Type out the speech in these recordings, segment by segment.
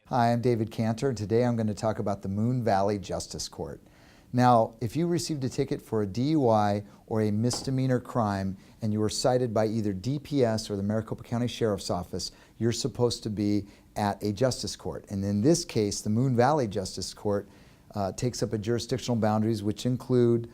Hi, I'm David Cantor, and today I'm going to talk about the Moon Valley Justice Court. Now, if you received a ticket for a DUI or a misdemeanor crime and you were cited by either DPS or the Maricopa County Sheriff's Office, you're supposed to be at a justice court. And in this case, the Moon Valley Justice Court takes up a jurisdictional boundaries which include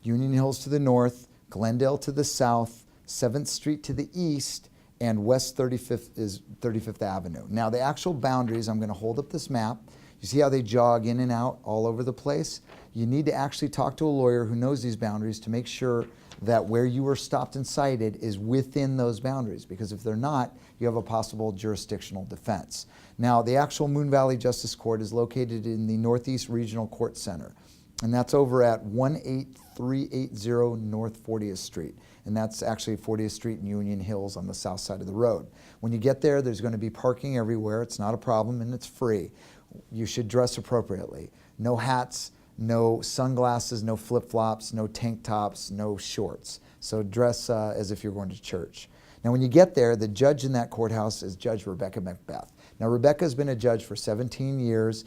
Union Hills to the north, Glendale to the south, 7th Street to the east, and West 35th is 35th Avenue. Now the actual boundaries, I'm going to hold up this map. You see how they jog in and out all over the place? You need to actually talk to a lawyer who knows these boundaries to make sure that where you were stopped and cited is within those boundaries, because if they're not, you have a possible jurisdictional defense. Now the actual Moon Valley Justice Court is located in the Northeast Regional Court Center, and that's over at 18380 North 40th Street. And that's actually 40th Street and Union Hills on the south side of the road. When you get there, there's going to be parking everywhere. It's not a problem and it's free. You should dress appropriately. No hats, no sunglasses, no flip-flops, no tank tops, no shorts. So dress as if you're going to church. Now when you get there, the judge in that courthouse is Judge Rebecca Macbeth. Now Rebecca's been a judge for 17 years.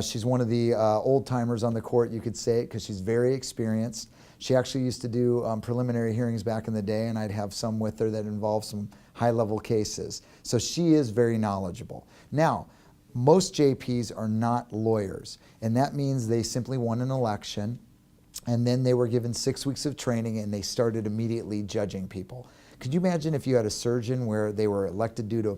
She's one of the old-timers on the court, you could say, because she's very experienced. She actually used to do preliminary hearings back in the day, and I'd have some with her that involved some high-level cases. So she is very knowledgeable. Now, most JPs are not lawyers, and that means they simply won an election, and then they were given 6 weeks of training, and they started immediately judging people. Could you imagine if you had a surgeon where they were elected due to a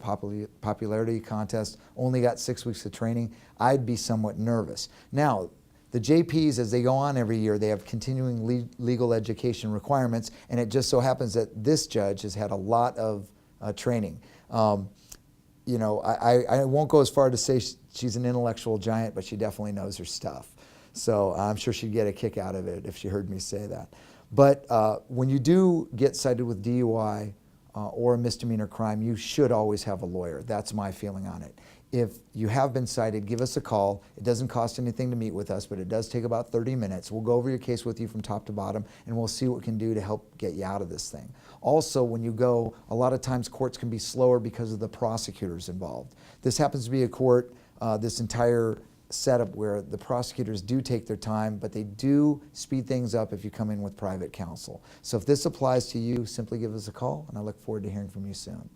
popularity contest, only got 6 weeks of training? I'd be somewhat nervous. Now, the JPs, as they go on every year, they have continuing legal education requirements, and it just so happens that this judge has had a lot of training. You know, I won't go as far to say she's an intellectual giant, but she definitely knows her stuff. So I'm sure she'd get a kick out of it if she heard me say that. But when you do get cited with DUI or a misdemeanor crime, you should always have a lawyer. That's my feeling on it. If you have been cited, give us a call. It doesn't cost anything to meet with us, but it does take about 30 minutes. We'll go over your case with you from top to bottom, and we'll see what we can do to help get you out of this thing. Also, when you go, a lot of times courts can be slower because of the prosecutors involved. This happens to be a court, this entire setup where the prosecutors do take their time, but they do speed things up if you come in with private counsel. So if this applies to you, simply give us a call, and I look forward to hearing from you soon.